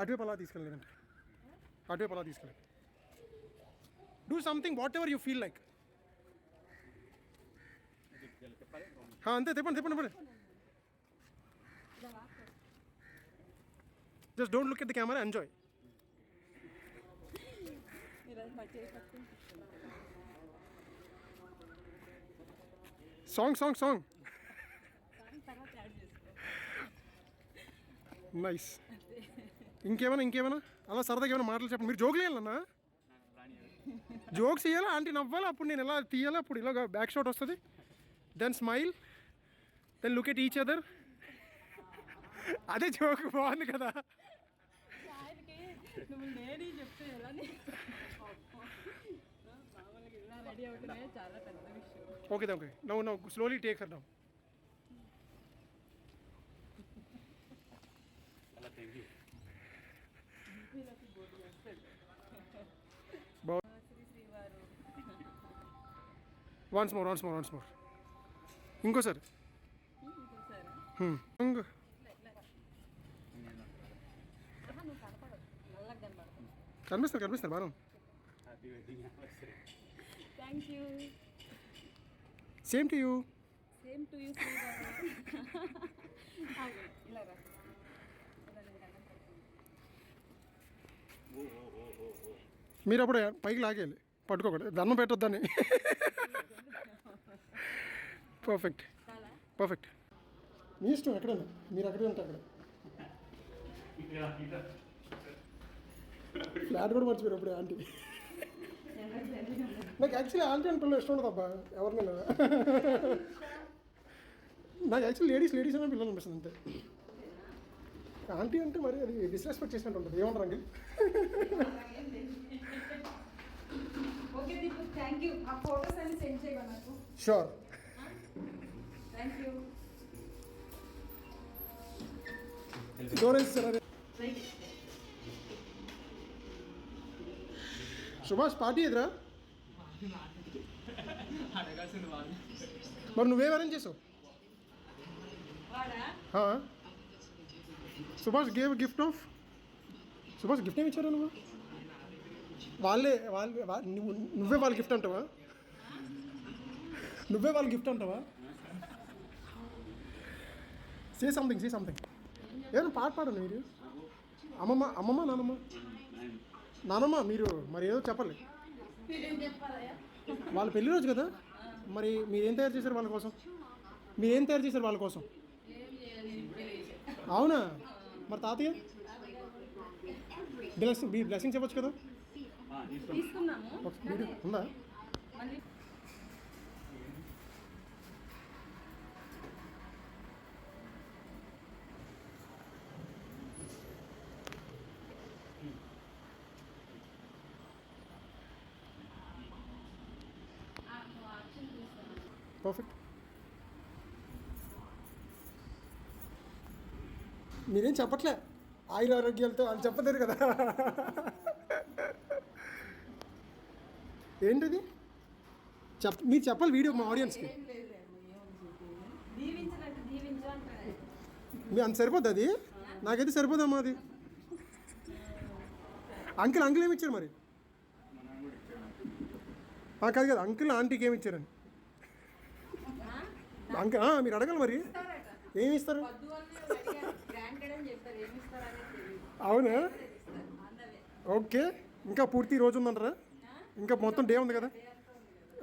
అటువైపు అలా తీసుకెళ్ళండి, అటువైపు అలా తీసుకెళ్ళండి. Do something what ever you feel like. అంతే, తిప్పండి తిప్పండి తిప్పండి. Just don't look at the camera, enjoy. Song nice. ఇంకేమైనా అలా సరదాగా ఏమైనా మాటలు చెప్పండి. మీరు జోకులు వేయాలన్నా, జోక్స్ వేయాలా, ఆంటీ నవ్వాలి, అప్పుడు నేను ఎలా తీయాలి, అప్పుడు ఇలాగ బ్యాక్ షాట్ వస్తుంది, then smile, then look at each other. అదే జోక్, బాగుంది కదా. ఓకే ఓకే, నవ్వు slowly take her down. Once more ఇంకోసారి. కనిపిస్తారు బాగా. Same to you. మీరు అప్పుడు పైకి లాగేయాలి, పట్టుకోకూడదు, దండం పెట్టొద్దని. పర్ఫెక్ట్. మీ ఇష్టం, ఎక్కడైనా మీరు అక్కడే ఉంటే అక్కడ. ఫ్లాట్ కూడా మర్చిపోయారు అప్పుడే ఆంటీ. నాకు యాక్చువల్లీ ఆంటీ అని పిల్లలు ఇష్టం ఉండదు అబ్బా, ఎవరినైనా. నాకు యాక్చువల్లీ లేడీస్ అనే పిల్లలు అనిపిస్తుంది అంతే. ఆంటీ అంటే మరి అది డిస్రెస్పెక్ట్ చేసినట్టు ఉంటుంది. ఏమంటారు అంకిల్? షూర్. సుభాష్ పార్టీ ఎదురా? మరి నువ్వేం అరేంజ్ చేసావు? Subhash gave gift of. Subhash gift ఏమి ఇచ్చారా నువ్వు? నువ్వే వాళ్ళ గిఫ్ట్ అంటావా? Say something. ఏదైనా పాట పాడండి మీరు. అమ్మమ్మ నానమ్మ మీరు మరి ఏదో చెప్పాలి. వాళ్ళ పెళ్లి రోజు కదా, మరి మీరేం తయారు చేశారు వాళ్ళ కోసం? అవునా? మరి తాతయ్య బ్లెస్సింగ్ చెప్పొచ్చు కదా. ఉందా? పర్ఫెక్ట్. మీరేం చెప్పట్లే, ఆరోగ్యాలతో వాళ్ళు చెప్పలేరు కదా. ఏంటిది మీరు చెప్పాలి వీడియో మా ఆడియన్స్కి. మీ అంత సరిపోద్ది అది? నాకైతే సరిపోదమ్మా అది. అంకుల్ ఏమి ఇచ్చారు మరి? కాదు కదా, అంకుల్ ఆంటీకి ఏమి ఇచ్చారని. అంకుల్ మీరు అడగాలి మరి, ఏమి ఇస్తారు? అవునా? ఓకే. ఇంకా పూర్తి రోజు ఉందంటారా? ఇంకా మొత్తం డే ఉంది కదా.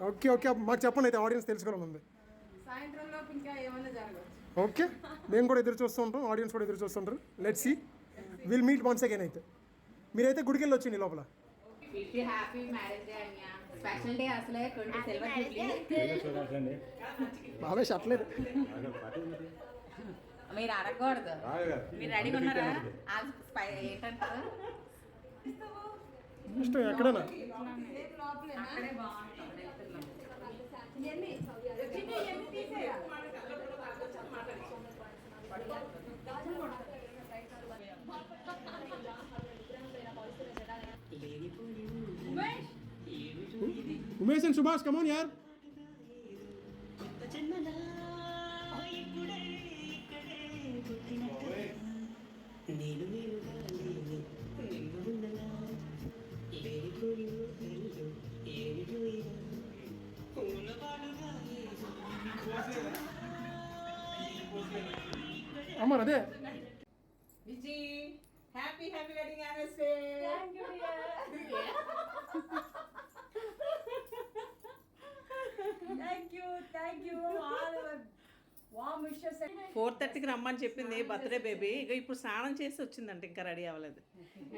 ఓకే మాకు చెప్పండి అయితే, ఆడియన్స్ తెలుసుకోవాలని. ఓకే, మేము కూడా ఎదురు చూస్తూ ఉంటాం, ఆడియన్స్ కూడా ఎదురు చూస్తుంటారు. Let's see, will meet once again. అయితే మీరైతే గుడికి వెళ్ళి వచ్చింది లోపల. బాబాయ్ షట్లేదు. మీరు అడగకూడదు, మీరు రెడీగా ఉన్నారా? ఏంటంటారు ఇష్టం ఎక్కడైనా. Umesh and Subhash, come on యార్. నేను అమ్మ అదే Viji happy happy wedding anniversary. Thank you all warm wishes. 4:30కి రమ్మని చెప్పింది బర్త్డే బేబీ. ఇక ఇప్పుడు స్నానం చేసి వచ్చిందంట, ఇంకా రెడీ అవ్వలేదు.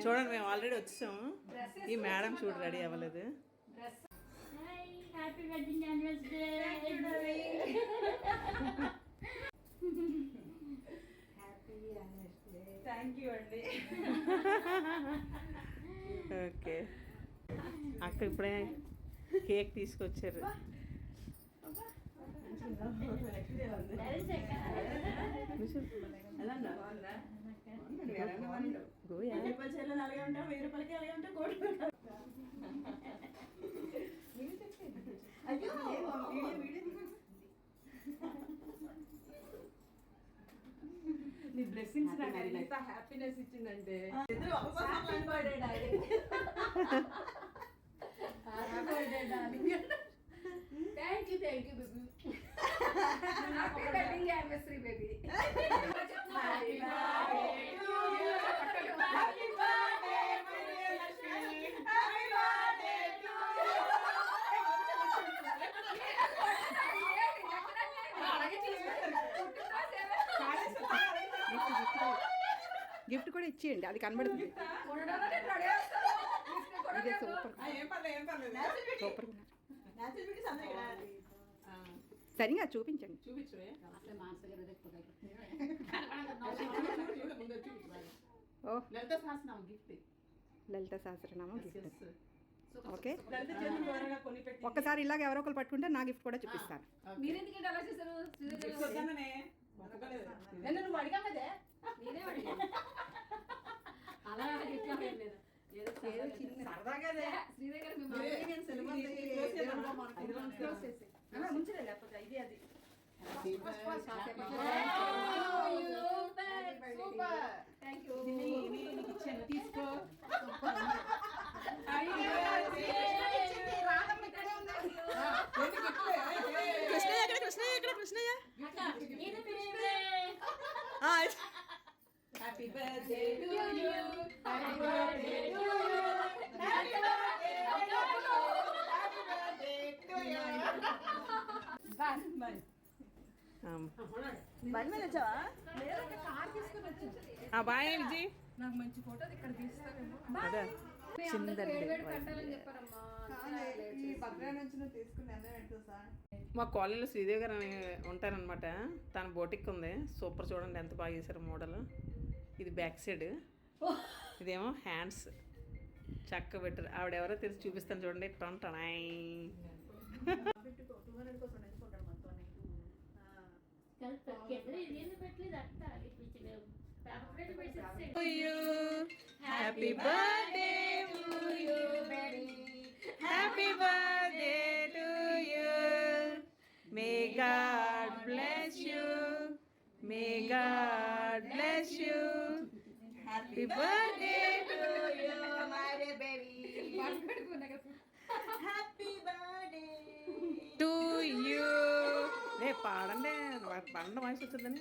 చూడండి మేము ఆల్రెడీ వచ్చాము, ఈ మేడం చూడు రెడీ అవ్వలేదు. Happy wedding anniversary. Thank you అండి. ఓకే అక్క ఇప్పుడే కేక్ తీసుకొచ్చారు. గోయా అలాగే ఉంటాం, 1000 రూపాయలకి అలాగే ఉంటాం, కోటి నీ బ్లెస్సింగ్స్ నాకు ఎంత హ్యాపీనెస్ ఇచ్చిందంటే. Thank you baby. Happy wedding anniversary baby. Happy gift కూడా ఇచ్చేయండి, అది కనబడుతుంది. ఇదే సూపర్ సూపర్ సరిగా చూపించండి. ఓ లలిత సహస్రనామం గిఫ్ట్. ఓకే ఒక్కసారి ఇలాగ ఎవరో ఒకరు పట్టుకుంటే నా గిఫ్ట్ కూడా చూపిస్తాను. మీరెందుకు అలా చేశారు? నువ్వు అడిగా కదే, నేనే అడిగాను. అలా గిఫ్ట్ లేదు. శ్రీదేవి గారు ముంచలే లేకపోతే ఇది అది. తీసుకో. కృష్ణయ్య ఎక్కడ, కృష్ణయ్య ఎక్కడ, Krishnayya happy birthday to you, happy birthday to you, happy birthday to you. బండి మీద వచ్చావా? బాయ్ విజీ. నాకు మంచి ఫోటో ఇక్కడ తీస్తావేమో. అదే పెట్టాలని చెప్పారమ్మా. మా కాలనీలో శ్రీదేవి గారు అని ఉంటారనమాట. తన బోటిక్ ఉంది, సూపర్. చూడండి ఎంత బాగా చేశారు మోడల్. ఇది బ్యాక్ సైడ్, ఇదేమో హ్యాండ్స్ చక్క పెట్టారు. ఆవిడెవరో తెలిసి చూపిస్తాను చూడండి. టొంటనాయ్ happy birthday to you, happy birthday to you, may God bless you, may God bless you, happy birthday to you my baby, happy birthday to you. రే పాడండి, పాడండి వాయిస్ వచ్చిందని.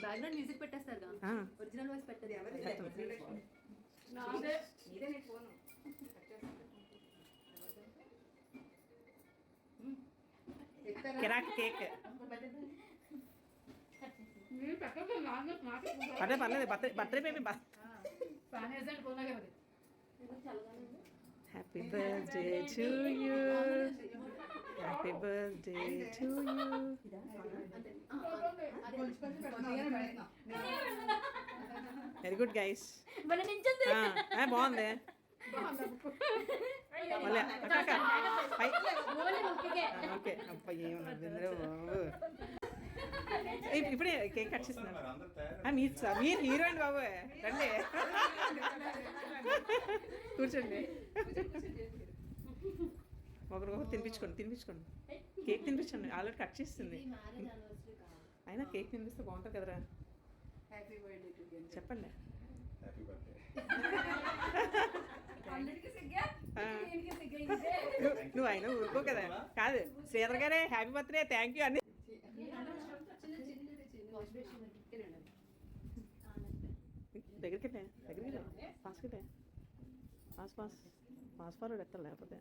బ్యాక్గ్రౌండ్ మ్యూజిక్ పెట్టేస్తారు. ఒరిజినల్ వాయిస్ పెట్టదు. కిరాక్ cake పర్లేదు birthday baby. Happy birthday to you, happy birthday to you. Very good guys. బాగుంది. Okay అబ్బా ఏమన్నది బాబు. ఇప్పుడే కేక్ కట్ చేస్తున్నాను. మీరు హీరోయిన్ బాబు, రండి కూర్చోండి. ఒకరికొకరు తినిపించుకోండి. కేక్ తినిపించండి, ఆల్రెడీ కట్ చేస్తుంది. అయినా కేక్ తినిపిస్తే బాగుంటుంది కదరా. చెప్పండి. నువ్వు అయినా ఊరుకో కదా. కాదు శ్రీధర్ గారే హ్యాపీ బర్త్డే థ్యాంక్ యూ అని వాష్ బేసిన్ దగ్గరికి రండి. దగ్గరికి వెళ్ళే ఫాస్ట్కి వెళ్ళే ఫాస్ట్ ఫార్వర్డ్ ఎత్తాలి లేకపోతే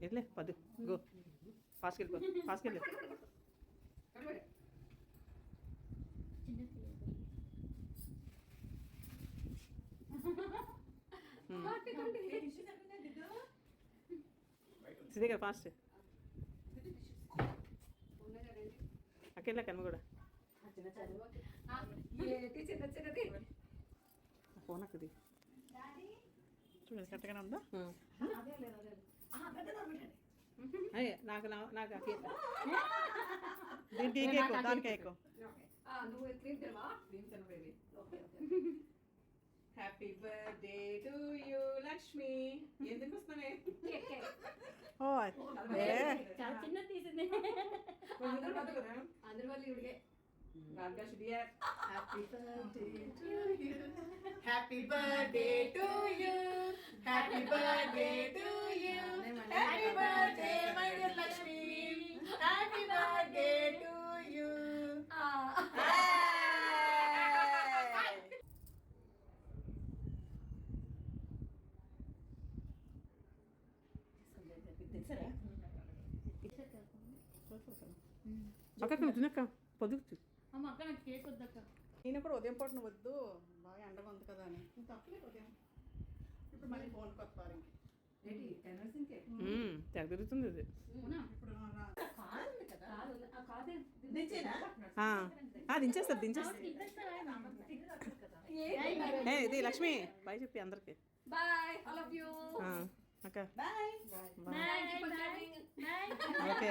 వెళ్ళే పదు గో ఫాస్ట్కి వెళ్ళిపో ఫాస్ట్కి వెళ్ళి కనబడి. సిద్ధి కదా ఫాస్ట్ ఉన్నగా రండి. అక్కడ కనుమ కూడా ఏంటి చిన్న చిన్నది? ఫోన్ అక్కది చూడండి కరెక్ట్గానే ఉందా? అదే లేదు అదే లేదు. పెద్దగా పెట్టండి. అయ్యే నాకు ఆ కేక్ దీనికి ఈ కేక్ దానికి కేక్ ఓకే. నువ్వు క్రీమ్ తినవా? క్రీమ్ తిన baby okay okay. Happy birthday to you Lakshmi ఎందుకు వస్తున్నానే కేక్ కేక్. ఓ ఏ చాలా చిన్న తీసింది. అందరి వల్ల ఇవిడికే. Rakesh dear happy birthday to you happy birthday to you happy birthday to you happy birthday my dear Lakshmi happy birthday to you అక్క తినక్క పొద్దుకు అమ్మ అక్క నాకు కేక్ వద్దక్క. నేను కూడా ఉదయం పూట వద్దు బాగా ఎండగా ఉంది కదా అని తప్పలేదు ఉదయం ఇప్పుడు మళ్ళీ ఫోన్ కొత్తారు ఇంక ఏంటి 10 hours ఇంకే? తెగ తిరుగుతుంది ఇది అవునా? ఇప్పుడు కాదు ఆ కాదే. దించేస్తారు ఏంటి? ఇది లక్ష్మి బాయ్ చెప్పి అందరికి Bye, all of you. అక్క bye Thank you for coming. Okay